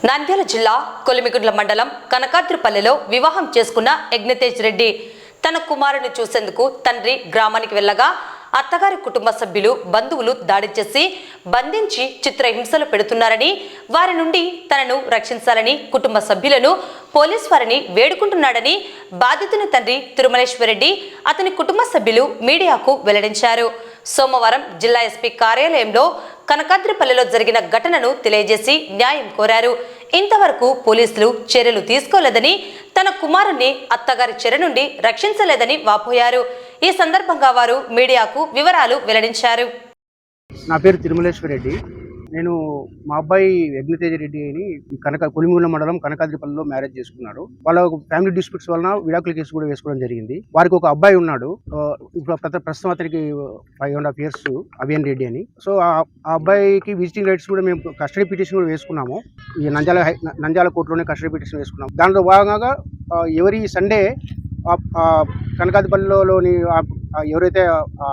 నంద్యాల జిల్లా కొలిమిగుండ్ల మండలం కనకాద్రిపల్లెలో వివాహం చేసుకున్న యజ్ఞతేజ్ రెడ్డి తన కుమారుని చూసేందుకు తండ్రి గ్రామానికి వెళ్ళగా అత్తగారి కుటుంబ సభ్యులు బంధువులు దాడి చేసి బంధించి చిత్రహింసలు పెడుతున్నారని వారి నుండి తనను రక్షించాలని కుటుంబ సభ్యులను పోలీస్ వారిని వేడుకుంటున్నాడని బాధితుని తండ్రి తిరుమలేశ్వరరెడ్డి అతని కుటుంబ సభ్యులు మీడియాకు వెల్లడించారు. సోమవారం జిల్లా ఎస్పీ కార్యాలయంలో కనకాద్రిపల్లెలో జరిగిన ఘటనను తెలియజేసి న్యాయం కోరారు. ఇంతవరకు పోలీసులు చర్యలు తీసుకోలేదని, తన కుమారుణ్ణి అత్తగారి చెర నుండి రక్షించలేదని వాపోయారు. ఈ సందర్భంగా వారు మీడియాకు వివరాలు వెల్లడించారు. నా పేరు తిరుమలేశ్వరరెడ్డి. నేను మా అబ్బాయి యజ్ఞతేజ్ రెడ్డి అని కొలిమిగుండ్ల మండలం కనకాద్రిపల్లిలో మ్యారేజ్ చేసుకున్నాడు. వాళ్ళ ఫ్యామిలీ డిస్ప్యూట్స్ వలన విడాకుల కేసు కూడా వేసుకోవడం జరిగింది. వారికి ఒక అబ్బాయి ఉన్నాడు. ఇప్పుడు ప్రస్తుతం అతనికి 5.5 years అభియన్ రెడ్డి అని. సో ఆ అబ్బాయికి విజిటింగ్ రైట్స్ కూడా మేము కస్టడీ పిటిషన్ కూడా వేసుకున్నాము. ఈ నంద్యాల కోర్టులోనే కస్టడీ పిటిషన్ వేసుకున్నాము. దాంట్లో భాగంగా ఎవరి సండే కనకాద్రిపల్లిలోని ఎవరైతే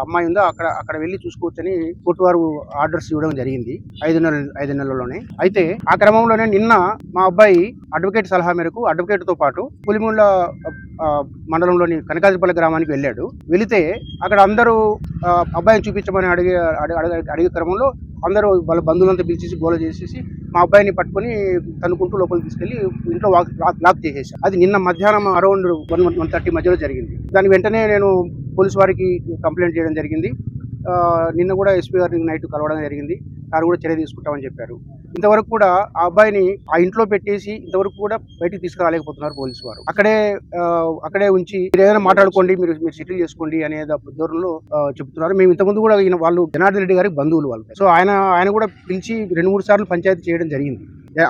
అమ్మాయి ఉందో అక్కడ వెళ్ళి చూసుకోవచ్చని కోర్టు వారు ఆర్డర్స్ ఇవ్వడం జరిగింది 5 నెలల్లోనే. అయితే ఆ క్రమంలోనే నిన్న మా అబ్బాయి అడ్వకేట్ సలహా మేరకు అడ్వకేట్ తో పాటు పులిముళ్ళ మండలంలోని కనకాద్రిపల్లి గ్రామానికి వెళ్ళాడు. వెళితే అక్కడ అందరూ అబ్బాయిని చూపించమని అడిగే క్రమంలో అందరూ వాళ్ళ బంధువులంతా పిలిచేసి గోల చేసేసి మా అబ్బాయిని పట్టుకొని తనుకుంటూ లోపలికి తీసుకెళ్లి ఇంట్లో లాక్ చేసేసారు. అది నిన్న మధ్యాహ్నం అరౌండ్ 1:30 మధ్యలో జరిగింది. దాని వెంటనే నేను పోలీసు వారికి కంప్లైంట్ చేయడం జరిగింది. నిన్న కూడా ఎస్పీ గారిని నైట్ కలవడం జరిగింది. వారు కూడా చర్య తీసుకుంటామని చెప్పారు. ఇంతవరకు కూడా ఆ అబ్బాయిని ఆ ఇంట్లో పెట్టేసి ఇంతవరకు కూడా బయటికి తీసుకురాలేకపోతున్నారు పోలీసు వారు. అక్కడే ఉంచి మీరు ఏదైనా మాట్లాడుకోండి, మీరు సెటిల్ చేసుకోండి అనే ధోరణిలో చెప్తున్నారు. మేము ఇంతకుముందు కూడా వాళ్ళు జనార్దన్ రెడ్డి గారికి బంధువులు వాళ్ళు. సో ఆయన కూడా పిలిచి 2-3 సార్లు పంచాయతీ చేయడం జరిగింది.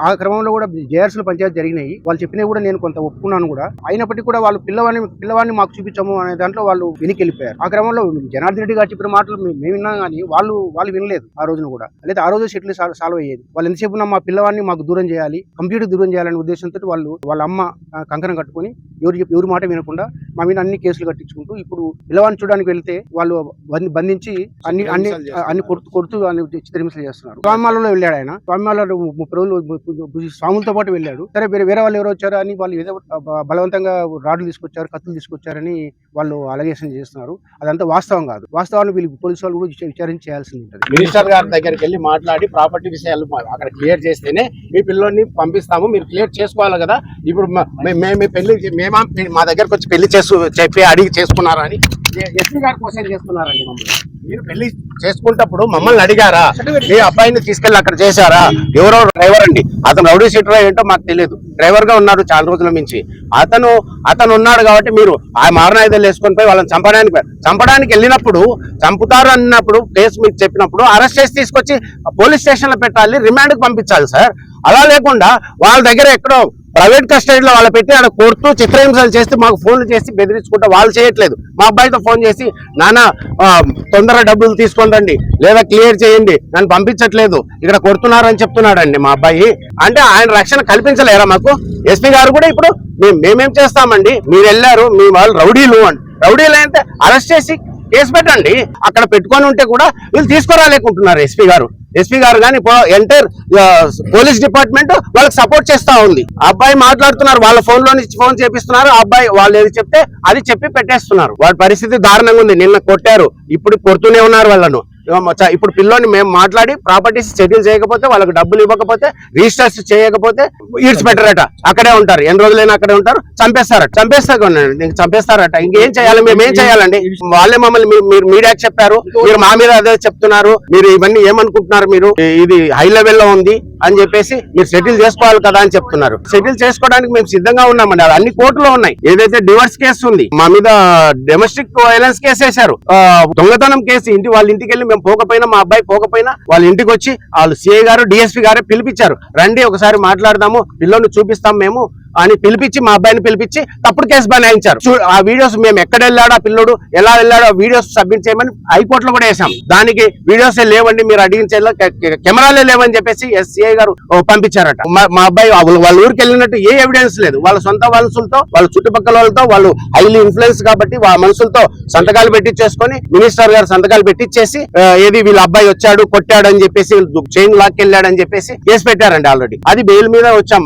ఆ క్రమంలో కూడా జేఆర్సీలో పంచాయతీ జరిగినాయి. వాళ్ళు చెప్పినవి కూడా నేను కొంత ఒప్పుకున్నాను కూడా. అయినప్పటికీ కూడా వాళ్ళు పిల్లవాడిని మాకు చూపించము అనే దాంట్లో వాళ్ళు వెనక్కి వెళ్ళిపోయారు. ఆ క్రమంలో జనార్దన్ రెడ్డి గారు చెప్పిన మాటలు మేము విన్నాం కానీ వాళ్ళు వినలేదు ఆ రోజున కూడా. లేదా ఆ రోజు సెటిల్ సాల్వ్ అయ్యేది. వాళ్ళు ఎంతసేపు మా పిల్లవాడిని మాకు దూరం చేయాలి, కంప్లీట్ దూరం చేయాలనే ఉద్దేశంతో వాళ్ళ అమ్మ కంకణం కట్టుకుని ఎవరి మాట వినకుండా మా మీద అన్ని కేసులు కట్టించుకుంటూ ఇప్పుడు పిల్లవాడిని చూడడానికి వెళ్తే వాళ్ళు బంధించి అన్ని కొడుతూ చిత్రహింసలు చేస్తున్నారు. స్వామిమాలలో వెళ్ళాడు ఆయన. స్వామిమాలలో 30 రోజులు స్వాములతో పాటు వెళ్ళాడు. సరే వేరే వాళ్ళు ఎవరు వచ్చారు అని వాళ్ళు ఏదో బలవంతంగా రాడ్లు తీసుకొచ్చారు, కత్తులు తీసుకొచ్చారని వాళ్ళు అలగేషన్ చేస్తున్నారు. అదంతా వాస్తవం కాదు. వాస్తవాన్ని వీళ్ళు పోలీసు వాళ్ళు కూడా విచారణ చేయాల్సి ఉంటుంది. మినిస్టర్ గారి దగ్గరికి వెళ్ళి మాట్లాడి ప్రాపర్టీ విషయాలు అక్కడ క్లియర్ చేస్తేనే మీ పిల్లల్ని పంపిస్తాము. మీరు క్లియర్ చేసుకోవాలి కదా. ఇప్పుడు మేము పెళ్లి మా దగ్గరకు వచ్చి పెళ్లి చెప్పి అడిగి చేసుకున్నారని ఎస్పీ గారి కోసం చేస్తున్నారండి. మమ్మల్ని మీరు పెళ్లి చేసుకుంటప్పుడు మమ్మల్ని అడిగారా? మీ అబ్బాయిని తీసుకెళ్లి అక్కడ చేశారా? ఎవరో డ్రైవర్ అండి, అతను రౌడీ షీటర్ ఏంటో మాకు తెలియదు. డ్రైవర్ గా ఉన్నాడు చాలా రోజుల నుంచి. అతను ఉన్నాడు కాబట్టి మీరు ఆ మారణాయుధాలు వేసుకొని పోయి వాళ్ళని చంపడానికి వెళ్ళినప్పుడు, చంపుతారు అన్నప్పుడు కేసు మీకు చెప్పినప్పుడు అరెస్ట్ చేసి తీసుకొచ్చి పోలీస్ స్టేషన్ లో పెట్టాలి, రిమాండ్ కు పంపించాలి సార్. అలా లేకుండా వాళ్ళ దగ్గర ఎక్కడో ప్రైవేట్ కస్టడీలో వాళ్ళు పెట్టి అక్కడ కొడుతూ చిత్రహింసలు చేస్తే మాకు ఫోన్లు చేసి బెదిరించుకుంటా వాళ్ళు చేయట్లేదు. మా అబ్బాయితో ఫోన్ చేసి నాన్న తొందరగా డబ్బులు తీసుకుంటండి లేదా క్లియర్ చేయండి, నన్ను పంపించట్లేదు, ఇక్కడ కొడుతున్నారని చెప్తున్నాడండి మా అబ్బాయి. అంటే ఆయన రక్షణ కల్పించలేరా మాకు? ఎస్పీ గారు కూడా ఇప్పుడు మేమేం చేస్తామండి, మీరు వెళ్ళారు మీ వాళ్ళు రౌడీలు అయితే అరెస్ట్ చేసి కేసు పెట్టండి. అక్కడ పెట్టుకొని ఉంటే కూడా వీళ్ళు తీసుకురాలేకుంటున్నారు ఎస్పీ గారు కానీ ఎంటైర్ పోలీస్ డిపార్ట్మెంట్ వాళ్ళకి సపోర్ట్ చేస్తా ఉంది. అబ్బాయి మాట్లాడుతున్నారు, వాళ్ళ ఫోన్ చేపిస్తున్నారు. అబ్బాయి వాళ్ళు ఏది చెప్తే అది చెప్పి పెట్టేస్తున్నారు. వాడి పరిస్థితి దారుణంగా ఉంది. నిన్న కొట్టారు, ఇప్పుడు కొడుతూనే ఉన్నారు వాళ్ళను. ఇప్పుడు పిల్లోని మేము మాట్లాడి ప్రాపర్టీస్ సెటిల్ చేయకపోతే, వాళ్ళకి డబ్బులు ఇవ్వకపోతే, రిజిస్టర్స్ చేయకపోతే ఈడ్చిపెట్టరట. అక్కడే ఉంటారు, ఎన్ని రోజులైనా అక్కడే ఉంటారు. చంపేస్తారట. ఇంకేం చేయాలి? మేమేం చేయాలండి? వాళ్ళే మమ్మల్ని మీరు మీడియాకి చెప్పారు, మీరు మా మీద అదే చెప్తున్నారు. మీరు ఇవన్నీ ఏమనుకుంటున్నారు? మీరు ఇది హై లెవెల్లో ఉంది అని చెప్పేసి మీరు సెటిల్ చేసుకోవాలి కదా అని చెప్తున్నారు. సెటిల్ చేసుకోవడానికి మేము సిద్ధంగా ఉన్నామండి. అది అన్ని కోర్టులో ఉన్నాయి. ఏదైతే డివోర్స్ కేసు ఉంది, మా మీద డొమెస్టిక్ వైలెన్స్ కేసు వేశారు, దొంగతనం కేసు. వాళ్ళ ఇంటికి వెళ్ళి మేము పోకపోయినా, మా అబ్బాయి పోకపోయినా వాళ్ళ ఇంటికి వచ్చి వాళ్ళు సిఐ గారు డిఎస్పీ గారే పిలిపించారు. రండి ఒకసారి మాట్లాడదాము, పిల్లల్ని చూపిస్తాం మేము అని పిలిపించి మా అబ్బాయిని పిలిపించి తప్పుడు కేసు బనాయించారు. ఆ వీడియోస్ మేము ఎక్కడ వెళ్ళాడో ఆ పిల్లోడు ఎలా వెళ్ళాడో వీడియోస్ సబ్మిట్ చేయమని హైకోర్టులో కూడా వేసాం. దానికి వీడియోస్ లేవండి మీరు అడిగించేలా కెమెరాలే లేవని చెప్పేసి ఎస్సీఐ గారు పంపించారట. మా అబ్బాయి వాళ్ళ ఊరికి వెళ్ళినట్టు ఏ ఎవిడెన్స్ లేదు. వాళ్ళ సొంత మనుషులతో వాళ్ళ చుట్టుపక్కల వాళ్ళతో వాళ్ళు హైలీ ఇన్ఫ్లుయెన్స్ కాబట్టి వాళ్ళ మనుషులతో సంతకాలు పెట్టించేసుకొని మినిస్టర్ గారు సంతకాలు పెట్టించేసి ఏది వీళ్ళ అబ్బాయి వచ్చాడు కొట్టాడు అని చెప్పేసి చైన్ లాక్ వెళ్ళాడని చెప్పేసి కేసు పెట్టారండి. ఆల్రెడీ అది బెయిల్ మీద వచ్చాం.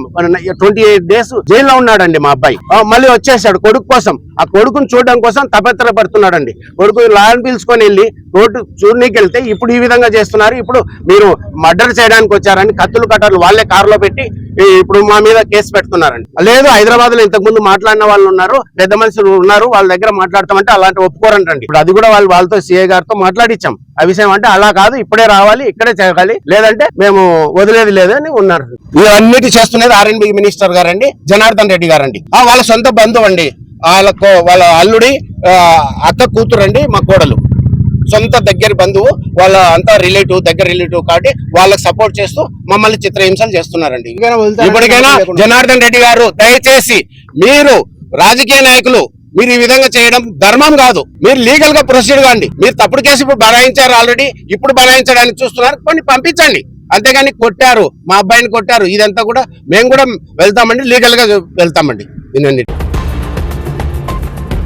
28 days జైల్లో ఉన్నాడండి మా అబ్బాయి. మళ్ళీ వచ్చేసాడు కొడుకు కోసం. ఆ కొడుకుని చూడడం కోసం తపత్ర పడుతున్నాడండి. కొడుకు లాయన్ పిలుచుకొని వెళ్ళి కోర్టు చూడనీకి వెళ్తే ఇప్పుడు ఈ విధంగా చేస్తున్నారు. ఇప్పుడు మీరు మర్డర్ చేయడానికి వచ్చారని కత్తులు కట్టర్లు వాళ్ళే కారులో పెట్టి ఇప్పుడు మా మీద కేసు పెడుతున్నారండి. లేదు హైదరాబాద్ లో ఇంతకు ముందు మాట్లాడిన వాళ్ళు ఉన్నారు, పెద్ద మనుషులు ఉన్నారు, వాళ్ళ దగ్గర మాట్లాడతామంటే అలాంటి ఒప్పుకోరంటండి. ఇప్పుడు అది కూడా వాళ్ళతో సిఐ గారితో మాట్లాడించాం. ఆ విషయం అంటే అలా కాదు, ఇప్పుడే రావాలి, ఇక్కడే చేయాలి, లేదంటే మేము వదిలేది లేదని ఉన్నారు. ఇవన్నిటి చేస్తున్నది ఆర్ఎండ్బి మినిస్టర్ గారండి, జనార్దన్ రెడ్డి గారండి. వాళ్ళ సొంత బంధువు అండి. వాళ్ళ అల్లుడి అక్క కూతురండి మా కోడలు, సొంత దగ్గర బంధువు, వాళ్ళ అంతా దగ్గర రిలేటివ్ కాబట్టి వాళ్ళకి సపోర్ట్ చేస్తూ మమ్మల్ని చిత్రహింసలు చేస్తున్నారండి. ఇప్పటికైనా జనార్దన్ రెడ్డి గారు దయచేసి మీరు రాజకీయ నాయకులు మీరు ఈ విధంగా చేయడం ధర్మం కాదు. మీరు లీగల్ గా ప్రొసీడ్ కాండి. మీరు తప్పుడు కేసు ఇప్పుడు బనాయించారు, ఆల్రెడీ ఇప్పుడు బనాయించడానికి చూస్తున్నారు, కొన్ని పంపించండి. అంతేగాని కొట్టారు మా అబ్బాయిని కొట్టారు ఇదంతా కూడా మేము కూడా వెళ్తామండి, లీగల్ గా వెళ్తామండి.